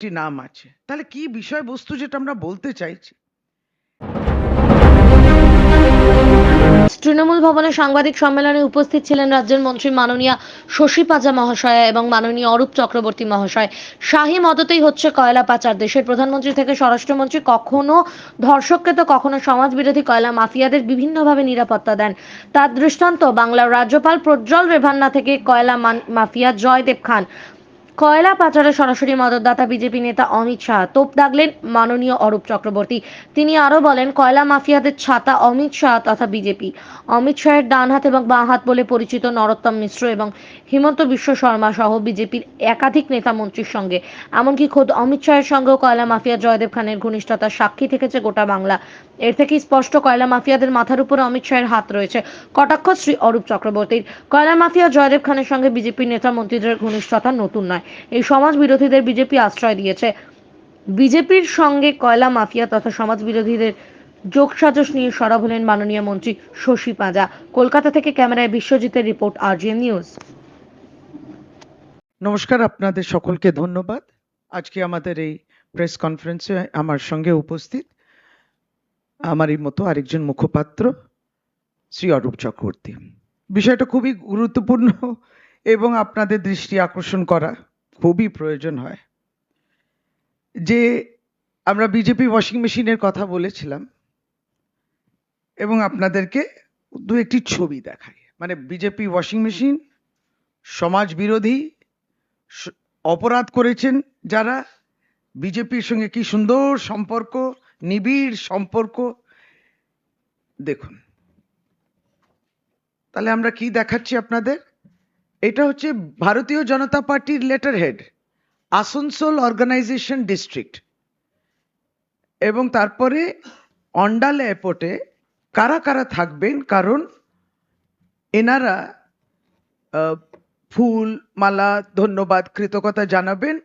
একটি নাম আছে, তাহলে কি বিষয়বস্তু যেটা আমরা বলতে চাইছি? তৃণমূল ভবনে সাংবাদিক সম্মেলনে উপস্থিত ছিলেন রাজ্যের মন্ত্রী মাননীয়া শশী পাজা মহাশয়া এবং মাননীয় অরূপ চক্রবর্তী মহাশয়। শাহী মদতেই হচ্ছে কয়লা পাচার। দেশের প্রধানমন্ত্রী থেকে স্বরাষ্ট্রমন্ত্রী কখনো ধর্ষককে তো কখনো সমাজ বিরোধী কয়লা মাফিয়াদের বিভিন্নভাবে নিরাপত্তা দেন। তার দৃষ্টান্ত বাংলার রাজ্যপাল প্রজ্জ্বল রেভান্না থেকে কয়লা মাফিয়া জয়দেব খান। কয়লা পাচারে সরাসরি মদতদাতা বিজেপি নেতা অমিত শাহ। তোপ দাগলেন মাননীয় অরূপ চক্রবর্তী। তিনি আরো বলেন, কয়লা মাফিয়াদের ছাতা অমিত শাহ তথা বিজেপি। অমিত শাহের ডান হাত এবং বাঁ হাত বলে পরিচিত নরোত্তম মিশ্র এবং হিমন্ত বিশ্ব শর্মা সহ বিজেপির একাধিক নেতা মন্ত্রীর সঙ্গে, এমনকি খোদ অমিত শাহের সঙ্গেও কয়লা মাফিয়া জয়দেব খানের ঘনিষ্ঠতার সাক্ষী থেকেছে গোটা বাংলা। এর থেকেই স্পষ্ট কয়লা মাফিয়াদের মাথার উপরে অমিত শাহের হাত রয়েছে। কটাক্ষ শ্রী অরূপ চক্রবর্তীর। কয়লা মাফিয়া জয়দেব খানের সঙ্গে বিজেপির নেতা মন্ত্রীদের ঘনিষ্ঠতা নতুন নয়। এই সমাজ বিরোধীদের বিজেপি আশ্রয় দিয়েছে। বিজেপির সঙ্গে কয়লা মাফিয়া তথা সমাজ বিরোধীদের যোগসাজশ নিয়ে সরব হলেন মাননীয় মন্ত্রী শশী পাজা। কলকাতা থেকে ক্যামেরায় বিশ্বজিতের রিপোর্ট, RGN নিউজ। নমস্কার, আপনাদের সকলকে ধন্যবাদ। আজকে আমাদের এই প্রেস কনফারেন্সে আমার সঙ্গে উপস্থিত আমারই মতো আরেকজন মুখপাত্র শ্রী অরূপ চক্রবর্তী। বিষয়টা খুবই গুরুত্বপূর্ণ এবং আপনাদের দৃষ্টি আকর্ষণ করা খুবই প্রয়োজন হয় যে আমরা বিজেপি ওয়াশিং মেশিনের কথা বলেছিলাম এবং আপনাদেরকে দু একটি ছবি দেখাই। মানে বিজেপি ওয়াশিং মেশিন সমাজ বিরোধী অপরাধ করেছেন যারা, বিজেপির সঙ্গে কি সুন্দর সম্পর্ক, নিবিড় সম্পর্ক। দেখুন, তাহলে আমরা কি দেখাচ্ছি আপনাদের? এটা হচ্ছে ভারতীয় জনতা পার্টির letter head, Asansol organization district, এবং তারপরে অন্ডাল এয়ারপোর্টে কারা কারা থাকবেন, কারণ এনারা ফুল মালা ধন্যবাদ কৃতজ্ঞতা জানাবেন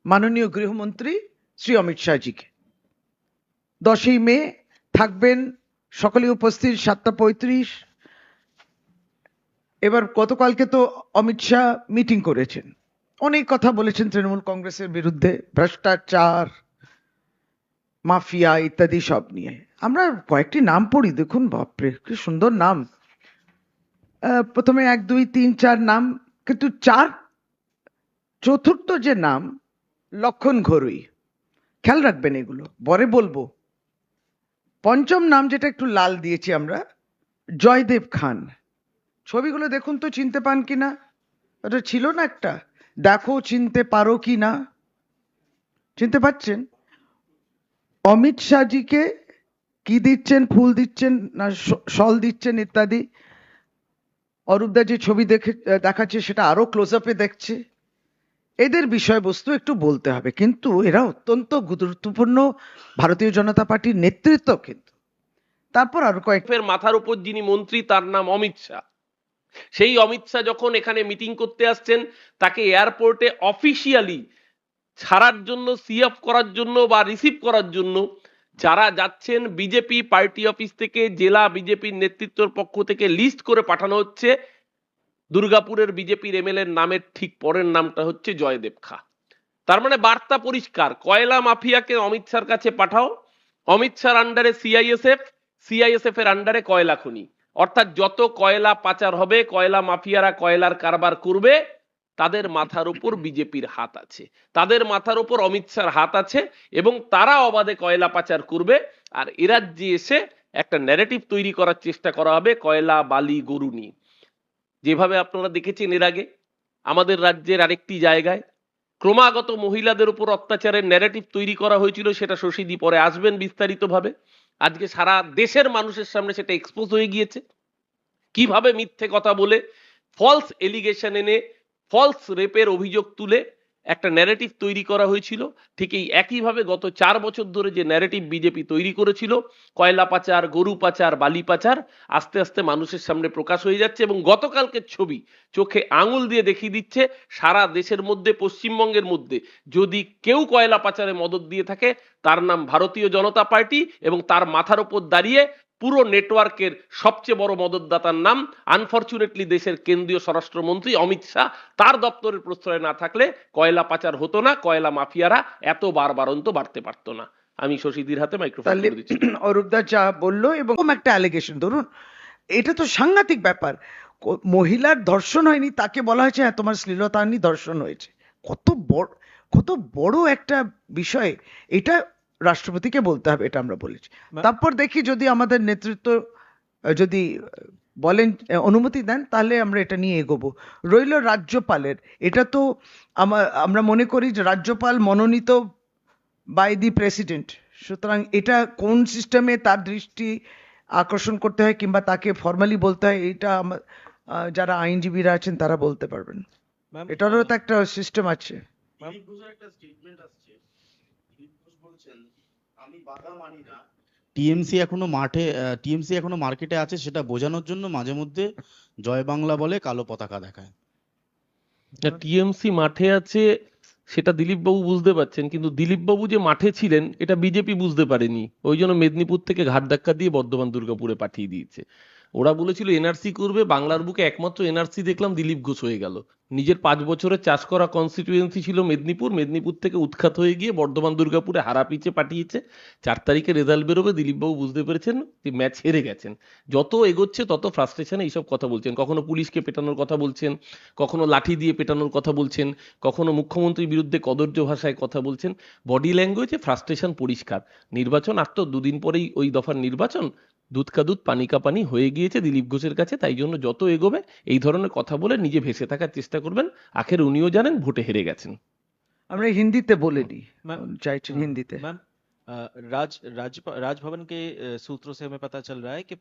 মাননীয় গৃহমন্ত্রী শ্রী অমিত শাহজিকে। 10ই মে থাকবেন সকলে উপস্থিত 7:35। এবার গতকালকে তো অমিত শাহ মিটিং করেছেন, অনেক কথা বলেছেন তৃণমূল কংগ্রেসের বিরুদ্ধে, ভ্রষ্টাচার, মাফিয়া ইত্যাদি সব নিয়ে। আমরা কয়েকটি নাম পড়ি, দেখুন, বাপরে কি সুন্দর নাম। প্রথমে 1, 2, 3, 4 নাম, কিন্তু চতুর্থ যে নাম লক্ষণ ঘরুই, খেয়াল রাখবেন, এগুলো পরে বলবো। পঞ্চম নাম যেটা একটু লাল দিয়েছি আমরা, জয়দেব খান। ছবিগুলো দেখুন তো, চিনতে পান কিনা? ওটা ছিল না একটা, দেখো চিনতে পারো কি না, চিনতে পাচ্ছেন? অমিত শাহজিকে কি দিচ্ছেন, ফুল দিচ্ছেন না শল দিচ্ছেন ইত্যাদি। অরূপদা যে ছবি দেখাচ্ছে সেটা আরো ক্লোজ আপে দেখছে। এদের বিষয়বস্তু একটু বলতে হবে, কিন্তু এরা অত্যন্ত গুরুত্বপূর্ণ ভারতীয় জনতা পার্টির নেতৃত্ব। কিন্তু তারপর আরো কয়েকের মাথার উপর যিনি মন্ত্রী তার নাম অমিত শাহ। সেই অমিত শাহ যখন এখানে মিটিং করতে আসছেন, তাকে এয়ারপোর্টে অফিসিয়ালি ছাড়ার জন্য, সিএফ করার জন্য বা রিসিভ করার জন্য যারা যাচ্ছেন বিজেপি পার্টি অফিস থেকে, জেলা বিজেপির নেতৃত্বের পক্ষ থেকে লিস্ট করে পাঠানো হচ্ছে। দুর্গাপুরের বিজেপির এমএলএ নামের ঠিক পরের নামটা হচ্ছে জয়দেব খা। তার মানে বার্তা পরিষ্কার, কয়লা মাফিয়াকে অমিত শাহর কাছে পাঠাও। অমিত শাহর আন্ডারে সিআইএসএফ, সিআইএসএফ এর আন্ডারে কয়লা খনি, অর্থাৎ যত কয়লা পাচার হবে, কয়লা মাফিয়ারা কয়লার কারবার করবে, তাদের মাথার উপর বিজেপির হাত আছে, তাদের মাথার উপর অমিত শাহর হাত আছে, এবং তারা অবাধে কয়লা পাচার করবে। আর এ রাজ্যে এসে একটা ন্যারেটিভ তৈরি করার চেষ্টা করা হবে কয়লা বালি গরু নিয়ে। যেভাবে আপনারা দেখেছেন এর আগে আমাদের রাজ্যের আরেকটি জায়গায় ক্রমাগত মহিলাদের উপর অত্যাচারের ন্যারেটিভ তৈরি করা হয়েছিল, সেটা শশীদি পরে আসবেন বিস্তারিতভাবে। আজকে সারা দেশের মানুষের সামনে সেটা এক্সপোজ হয়ে গিয়েছে। কিভাবে মিথ্যে কথা বলে, ফলস এলিগেশন এনে, ফলস রেপের অভিযোগ তুলে একটা ন্যারেটিভ তৈরি করা হয়েছিল। ঠিক এই একইভাবে গত 4 বছর ধরে যে ন্যারেটিভ বিজেপি তৈরি করেছিল, কয়লা পাচার, গরু পাচার, বালি পাচার, আস্তে আস্তে মানুষের সামনে প্রকাশ হয়ে যাচ্ছে। এবং গতকালকের ছবি চোখে আঙুল দিয়ে দেখিয়ে দিচ্ছে, সারা দেশের মধ্যে, পশ্চিমবঙ্গের মধ্যে যদি কেউ কয়লা পাচারে মদত দিয়ে থাকে, তার নাম ভারতীয় জনতা পার্টি, এবং তার মাথার উপর দাঁড়িয়ে পুরো নেটওয়ার্কের সবচেয়ে বড় মদতদাতার নাম আনফরচুনেটলি দেশের কেন্দ্রীয় স্বরাষ্ট্রমন্ত্রী অমিত শাহ। তার দপ্তরের প্রশ্রয় না থাকলে কয়লা পাচার হতো না, কয়লা মাফিয়ারা এত বারবারন্ত বাড়তে পারতো না। আমি শশীদির হাতে মাইক্রোফোন তাহলে করে দিচ্ছি। অরূপদা যা বললো এবং এরকম একটা অ্যালিগেশন, ধরুন এটা তো সাংঘাতিক ব্যাপার, মহিলার ধর্ষণ হয়নি, তাকে বলা হয়েছে হ্যাঁ তোমার শ্লীলতাহানি ধর্ষণ হয়েছে। কত বড় একটা বিষয়, এটা রাষ্ট্রপতিকে বলতে হবে, এটা আমরা বলেছি। তারপর দেখি যদি আমাদের নেতৃত্ব যদি বলেন অনুমতি দেন তাহলে আমরা এটা নিয়ে এগোবো। রইল রাজ্যপালের, এটা তো আমরা মনে করি যে রাজ্যপাল মনোনীত বাই দি প্রেসিডেন্ট, সুতরাং এটা কোন সিস্টেমে তার দৃষ্টি আকর্ষণ করতে হয় কিংবা তাকে ফর্মালি বলতে হয়, এটা যারা আইনজীবীরা আছেন তারা বলতে পারবেন। এটারও তো একটা সিস্টেম আছে। দিলীপ ঘোষের একটা স্টেটমেন্ট আসছে, দিলীপ ঘোষ বলছেন আমি বাধা মানি না, টিএমসি এখনো মার্কেটে আছে, সেটা বোঝানোর জন্য মাঝে মধ্যে জয় বাংলা বলে কালো পতাকা দেখায়। টিএমসি মাঠে আছে সেটা দিলীপ বাবু বুঝতে পারছেন, কিন্তু দিলীপ বাবু যে মাঠে ছিলেন এটা বিজেপি বুঝতে পারেনি, ওই জন্য মেদিনীপুর থেকে ঘাট ধাক্কা দিয়ে বর্ধমান দুর্গাপুরে পাঠিয়ে দিয়েছে। ওরা বলেছিল এনআরসি করবে, বাংলার বুকে একমাত্র এনআরসি দেখলাম দিলীপ ঘোষ হয়ে গেল। নিজের 5 বছরের চাষ করা কনস্টিটিউয়েন্সি ছিল মেদিনীপুর, মেদিনীপুর থেকে উৎখাত হয়ে গিয়ে বর্ধমান দুর্গাপুরে হারা পিচে পাঠিয়েছে। 4 তারিখে রেজাল্ট বেরোবে, দিলীপবাবু বুঝতে পেরেছেন যে ম্যাচ হেরে গেছেন। যত এগোচ্ছে তত ফ্রাস্ট্রেশনে এইসব কথা বলছেন, কখনো পুলিশকে পেটানোর কথা বলছেন, কখনো লাঠি দিয়ে পেটানোর কথা বলছেন, কখনো মুখ্যমন্ত্রীর বিরুদ্ধে কদর্য ভাষায় কথা বলছেন। বডি ল্যাঙ্গুয়েজে ফ্রাস্ট্রেশন পরিষ্কার। নির্বাচন আর তো 2 দিন পরেই ওই দফার নির্বাচন, দুধ কা দুধ পানি কা পানি হয়ে গিয়েছে দিলীপ ঘোষের কাছে। তাই জন্য যত এগোবে এই ধরনের কথা বলে নিজে ভেসে থাকার চেষ্টা করবেন, আখের উনিও জানেন ভোটে হেরে গেছেন। আমরা হিন্দিতে বলে দিই, मैम চাইছেন হিন্দিতে। मैम राजभवन के सूत्रों से हमें पता चल रहा है कि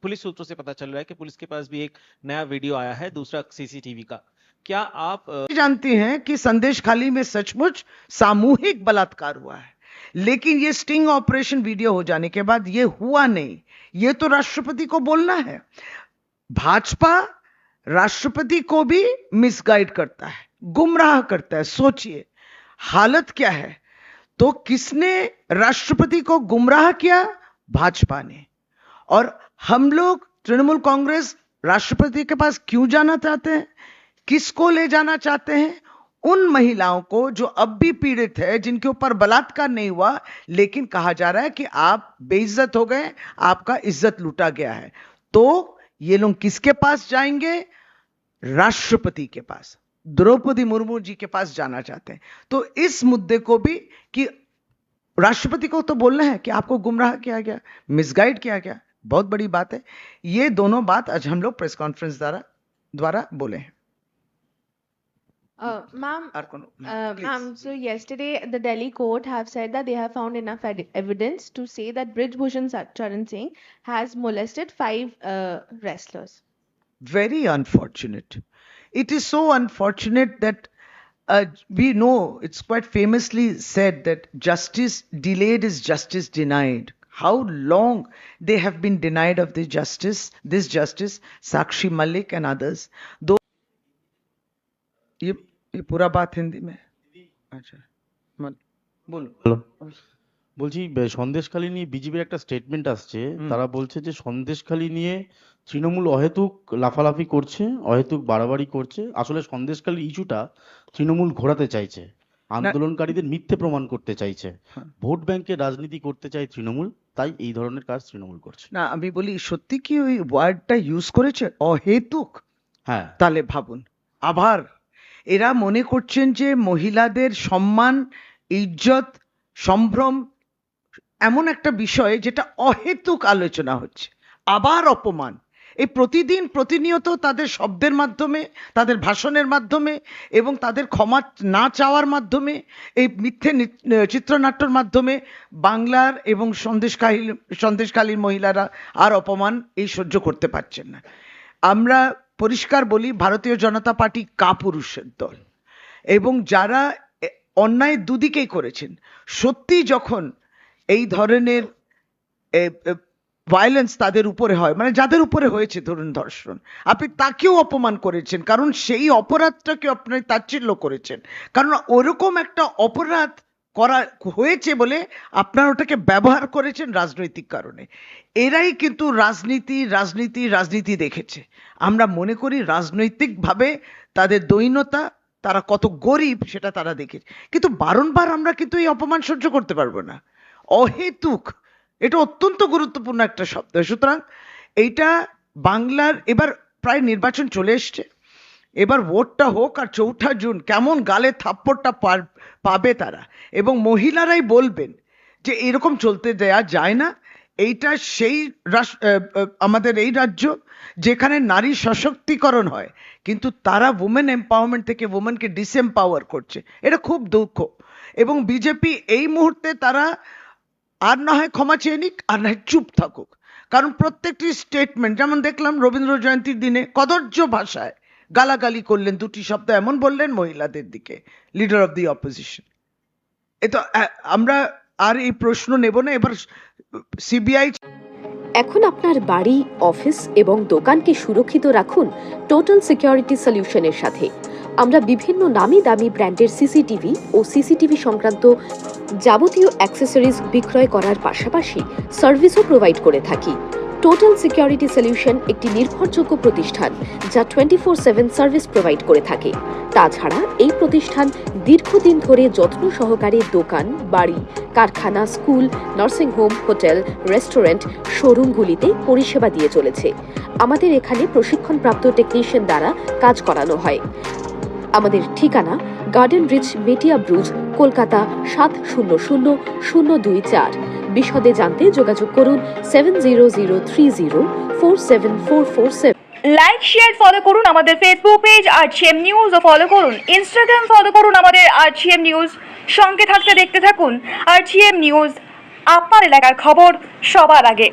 पुलिस सूत्रों से पता चल रहा है कि पुलिस के पास भी एक नया वीडियो आया है, दूसरा सीसीटीवी का। क्या आप जानती हैं कि संदेश खाली में सचमुच सामूहिक बलात्कार हुआ है, लेकिन ये स्टिंग ऑपरेशन वीडियो हो जाने के बाद ये हुआ नहीं, ये तो राष्ट्रपति को बोलना है। भाजपा राष्ट्रपति को भी मिसगाइड करता है, गुमराह करता है। सोचिए हालत क्या है। तो किसने राष्ट्रपति को गुमराह किया? भाजपा ने। और हम लोग तृणमूल कांग्रेस राष्ट्रपति के पास क्यों जाना चाहते हैं, किसको ले जाना चाहते हैं? उन महिलाओं को जो अब भी पीड़ित है, जिनके ऊपर बलात्कार नहीं हुआ लेकिन कहा जा रहा है कि आप बेइज्जत हो गए, आपका इज्जत लूटा गया है। तो ये लोग किसके पास जाएंगे? राष्ट्रपति के पास, द्रौपदी मुर्मू जी के पास जाना चाहते हैं। तो इस मुद्दे को भी कि राष्ट्रपति को तो बोलना है कि आपको गुमराह किया गया, मिसगाइड किया गया, बहुत बड़ी बात है। ये दोनों बात आज हम लोग प्रेस कॉन्फ्रेंस द्वारा बोले हैं। Ma'am, please. ma'am, so yesterday the Delhi court have said that they have found enough evidence to say that Brij Bhushan Charan Singh has molested 5 wrestlers. Very unfortunate. It is so unfortunate that we know it's quite famously said that justice delayed is justice denied. How long they have been denied of this justice, Sakshi Malik and others. Though ये पूरा बात हिंदी में, अच्छा बोलो। বলছি সন্দেশখালী নিয়ে বিজেপির একটা স্টেটমেন্ট আসছে, তারা বলছে যে সন্দেশখালী নিয়ে তৃণমূল অহেতুক লাফালাফি করছে, অহেতুক বাড়াবাড়ি করছে। আসলে সন্দেশখালী ইস্যুটা তৃণমূল ঘোরাতে চাইছে, আন্দোলনকারীদের মিথ্যে প্রমাণ করতে চাইছে, ভোট ব্যাংকের রাজনীতি করতে চায় তৃণমূল, তাই এই ধরনের কাজ তৃণমূল করছে। না আমি বলি সত্যি কি ওই ওয়ার্ডটা ইউজ করেছে অহেতুক? হ্যাঁ, তাহলে ভাবুন, আবার এরা মনে করছেন যে মহিলাদের সম্মান, ইজ্জত, সম্ভ্রম এমন একটা বিষয় যেটা অহেতুক আলোচনা হচ্ছে, আবার অপমান। এই প্রতিনিয়ত তাদের শব্দের মাধ্যমে, তাদের ভাষণের মাধ্যমে এবং তাদের ক্ষমা না চাওয়ার মাধ্যমে, এই মিথ্যে চিত্রনাট্যর মাধ্যমে বাংলার এবং সন্দেশখালীর মহিলারা আর অপমান এই সহ্য করতে পারছেন না। আমরা পরিষ্কার বলি, ভারতীয় জনতা পার্টি কাপুরুষের দল, এবং যারা অন্যায় দুদিকেই করেছেন। সত্যি যখন এই ধরনের ভায়োলেন্স তাদের উপরে হয়, মানে যাদের উপরে হয়েছে ধরুন ধর্ষণ, আপনি তাকেও অপমান করেছেন, কারণ সেই অপরাধটাকে আপনি তাচ্ছিল্য করেছেন, কারণ ওরকম একটা অপরাধ করা হয়েছে বলে আপনারা ওটাকে ব্যবহার করেছেন রাজনৈতিক কারণে। এরাই কিন্তু রাজনীতি দেখেছে। আমরা মনে করি রাজনৈতিকভাবে তাদের দৈন্যতা, তারা কত গরিব সেটা তারা দেখেছে। কিন্তু বারংবার আমরা কিন্তু এই অপমান সহ্য করতে পারবো না। অহেতুক, এটা অত্যন্ত গুরুত্বপূর্ণ একটা শব্দ। সুতরাং এইটা বাংলার এবার প্রায় নির্বাচন চলে এসছে, এবার ভোটটা হোক, আর ৪ঠা জুন কেমন গালে থাপ্পড়টা পাবে তারা, এবং মহিলারাই বলবেন যে এরকম চলতে দেয়া যায় না। এইটা সেই আমাদের এই রাজ্য যেখানে নারী সশক্তিকরণ হয়, কিন্তু তারা উমেন এম্পাওয়ারমেন্ট থেকে উমেনকে ডিসএম্পাওয়ার করছে। এটা খুব দুঃখ। এবং বিজেপি এই মুহূর্তে তারা আর না হয় ক্ষমা চেয়ে নিক, আর না হয় চুপ থাকুক। কারণ প্রত্যেকটি স্টেটমেন্ট, যেমন দেখলাম রবীন্দ্র জয়ন্তীর দিনে কদর্য ভাষায় গালাগালি করলেন, 2টি শব্দ এমন বললেন মহিলাদের দিকে, লিডার অফ দি অপোজিশন। এ তো আমরা আর এই প্রশ্ন নেব না। এবার সিবিআই। এখন আপনার বাড়ি, অফিস এবং দোকানকে সুরক্ষিত রাখুন টোটাল সিকিউরিটি সলিউশনের সাথে। আমরা বিভিন্ন নামি দামি ব্র্যান্ডের সিসিটিভি ও সিসিটিভি সংক্রান্ত যাবতীয় অ্যাক্সেসরিজ বিক্রয় করার পাশাপাশি সার্ভিসও প্রোভাইড করে থাকি। টোটাল সিকিউরিটি সলিউশন একটি নির্ভরযোগ্য প্রতিষ্ঠান যা 24/7 সার্ভিস প্রোভাইড করে থাকে। তাছাড়া এই প্রতিষ্ঠান দীর্ঘদিন ধরে যত্ন সহকারে দোকান, বাড়ি, কারখানা, স্কুল, নার্সিংহোম, হোটেল, রেস্টুরেন্ট, শোরুমগুলিতে পরিষেবা দিয়ে চলেছে। আমাদের এখানে প্রশিক্ষণপ্রাপ্ত টেকনিশিয়ান দ্বারা কাজ করানো হয়। আমাদের ঠিকানা গার্ডেন রিচ, মেটিয়া ব্রুজ, কলকাতা 700024। বিশদে জানতে যোগাযোগ করুন 7003047447। লাইক, শেয়ার, ফলো করুন আমাদের ফেসবুক পেজ আরজিএম নিউজ ও ফলো করুন ইনস্টাগ্রাম, ফলো করুন আমাদের আরজিএম নিউজ। সঙ্গে থাকতে দেখতে থাকুন আরজিএম নিউজ, আপনার এলাকার খবর সবার আগে।